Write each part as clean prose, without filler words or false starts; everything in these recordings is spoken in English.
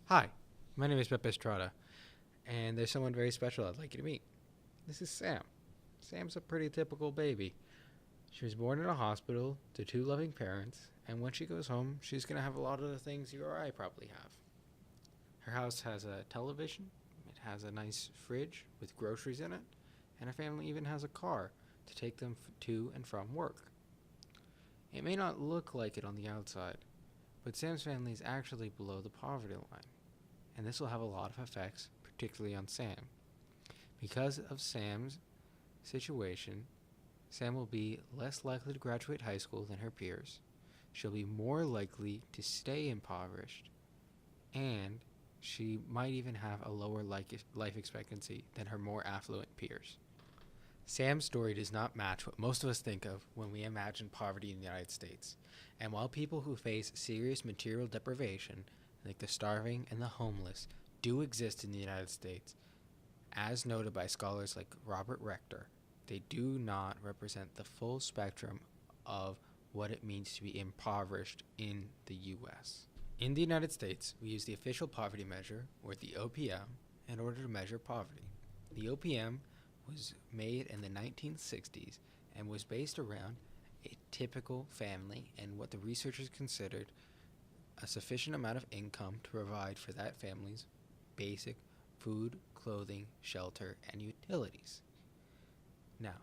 Hi, my name is Pepe Estrada, and there's someone very special I'd like you to meet. This is Sam. Sam's a pretty typical baby. She was born in a hospital to two loving parents, and when she goes home, she's going to have a lot of the things you or I probably have. Her house has a television, it has a nice fridge with groceries in it, and her family even has a car to take them to and from work. It may not look like it on the outside, but Sam's family is actually below the poverty line, and this will have a lot of effects, particularly on Sam. Because of Sam's situation, Sam will be less likely to graduate high school than her peers. She'll be more likely to stay impoverished, and she might even have a lower life expectancy than her more affluent peers. Sam's story does not match what most of us think of when we imagine poverty in the United States. And while people who face serious material deprivation, like the starving and the homeless, do exist in the United States, as noted by scholars like Robert Rector, they do not represent the full spectrum of what it means to be impoverished in the U.S. In the United States, we use the official poverty measure, or the OPM, in order to measure poverty. The OPM was made in the 1960s and was based around a typical family and what the researchers considered a sufficient amount of income to provide for that family's basic food, clothing, shelter, and utilities. Now,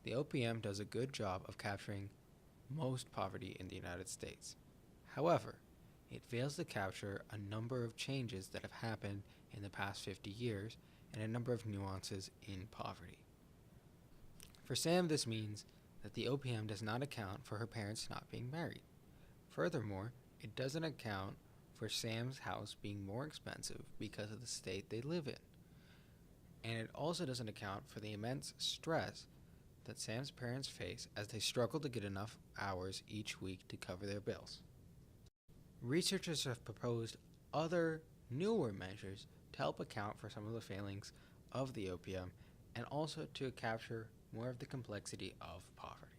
the OPM does a good job of capturing most poverty in the United States. However, it fails to capture a number of changes that have happened in the past 50 years and a number of nuances in poverty. For Sam, this means that the OPM does not account for her parents not being married. Furthermore, it doesn't account for Sam's house being more expensive because of the state they live in. And it also doesn't account for the immense stress that Sam's parents face as they struggle to get enough hours each week to cover their bills. Researchers have proposed other newer measures to help account for some of the failings of the OPM and also to capture more of the complexity of poverty.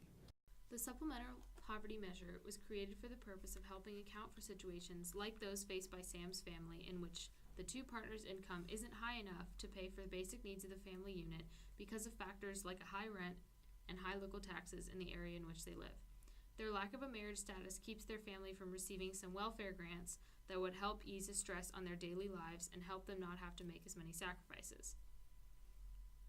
The Supplemental Poverty Measure was created for the purpose of helping account for situations like those faced by Sam's family in which the two partners' income isn't high enough to pay for the basic needs of the family unit because of factors like a high rent and high local taxes in the area in which they live. Their lack of a marriage status keeps their family from receiving some welfare grants that would help ease the stress on their daily lives and help them not have to make as many sacrifices.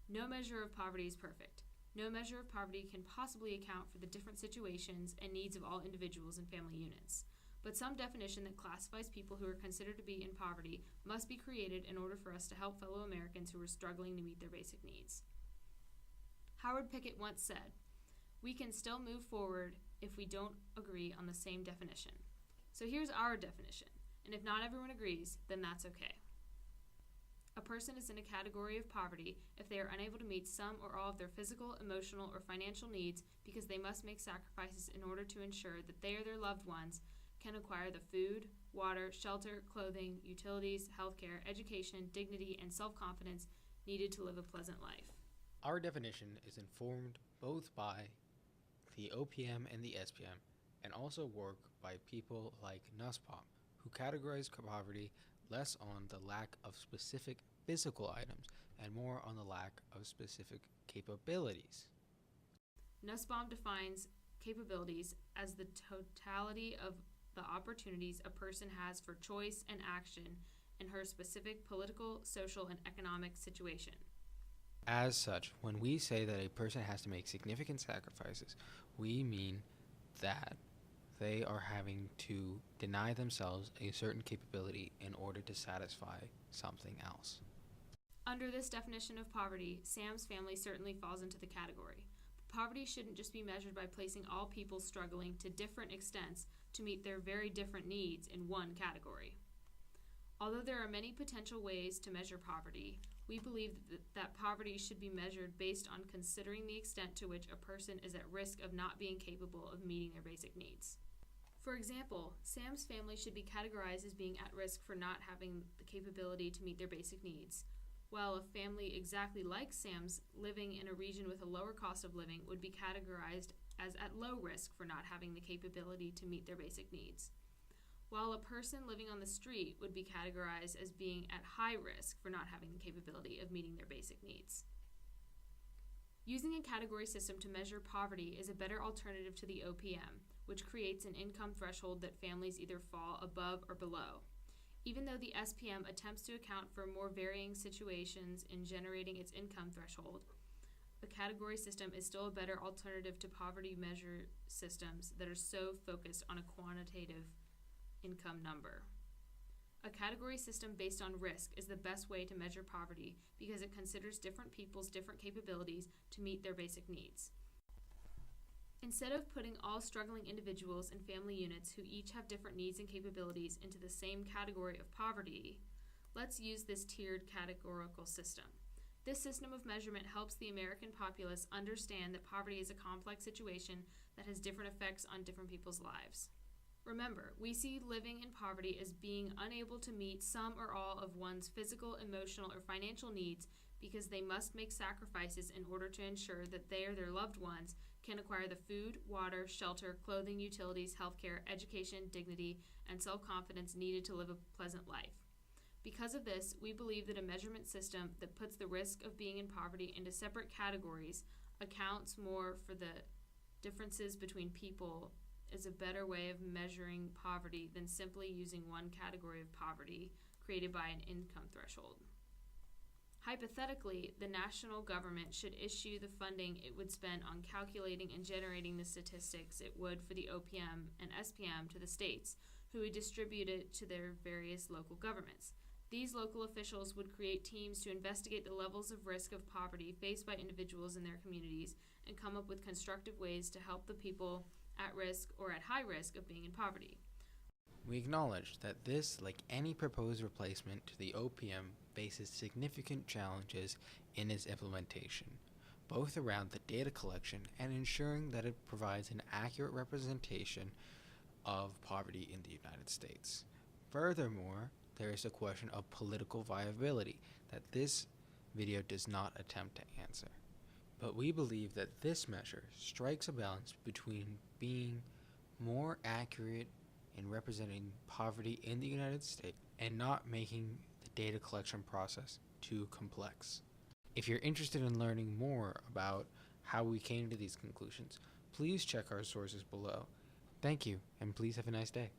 No measure of poverty is perfect. No measure of poverty can possibly account for the different situations and needs of all individuals and family units. But some definition that classifies people who are considered to be in poverty must be created in order for us to help fellow Americans who are struggling to meet their basic needs. Howard Pickett once said, "We can still move forward if we don't agree on the same definition." So here's our definition, and if not everyone agrees, then that's okay. A person is in a category of poverty if they are unable to meet some or all of their physical, emotional, or financial needs because they must make sacrifices in order to ensure that they or their loved ones can acquire the food, water, shelter, clothing, utilities, healthcare, education, dignity, and self-confidence needed to live a pleasant life. Our definition is informed both by the OPM and the SPM, and also work by people like Nussbaum, who categorize poverty less on the lack of specific physical items and more on the lack of specific capabilities. Nussbaum defines capabilities as the totality of the opportunities a person has for choice and action in her specific political, social, and economic situation. As such, when we say that a person has to make significant sacrifices, we mean that they are having to deny themselves a certain capability in order to satisfy something else. Under this definition of poverty, Sam's family certainly falls into the category. But poverty shouldn't just be measured by placing all people struggling to different extents to meet their very different needs in one category. Although there are many potential ways to measure poverty, we believe that poverty should be measured based on considering the extent to which a person is at risk of not being capable of meeting their basic needs. For example, Sam's family should be categorized as being at risk for not having the capability to meet their basic needs, while a family exactly like Sam's living in a region with a lower cost of living would be categorized as at low risk for not having the capability to meet their basic needs. while a person living on the street would be categorized as being at high risk for not having the capability of meeting their basic needs. Using a category system to measure poverty is a better alternative to the OPM, which creates an income threshold that families either fall above or below. Even though the SPM attempts to account for more varying situations in generating its income threshold, the category system is still a better alternative to poverty measure systems that are so focused on a quantitative income number. A category system based on risk is the best way to measure poverty because it considers different people's different capabilities to meet their basic needs. Instead of putting all struggling individuals and family units who each have different needs and capabilities into the same category of poverty, let's use this tiered categorical system. This system of measurement helps the American populace understand that poverty is a complex situation that has different effects on different people's lives. Remember, we see living in poverty as being unable to meet some or all of one's physical, emotional, or financial needs because they must make sacrifices in order to ensure that they or their loved ones can acquire the food, water, shelter, clothing, utilities, healthcare, education, dignity, and self-confidence needed to live a pleasant life. Because of this, we believe that a measurement system that puts the risk of being in poverty into separate categories accounts more for the differences between people is a better way of measuring poverty than simply using one category of poverty created by an income threshold. Hypothetically, the national government should issue the funding it would spend on calculating and generating the statistics it would for the OPM and SPM to the states, who would distribute it to their various local governments. These local officials would create teams to investigate the levels of risk of poverty faced by individuals in their communities and come up with constructive ways to help the people at risk or at high risk of being in poverty. We acknowledge that this, like any proposed replacement to the OPM, faces significant challenges in its implementation, both around the data collection and ensuring that it provides an accurate representation of poverty in the United States. Furthermore, there is a question of political viability that this video does not attempt to answer. But we believe that this measure strikes a balance between being more accurate in representing poverty in the United States and not making the data collection process too complex. If you're interested in learning more about how we came to these conclusions, please check our sources below. Thank you, and please have a nice day.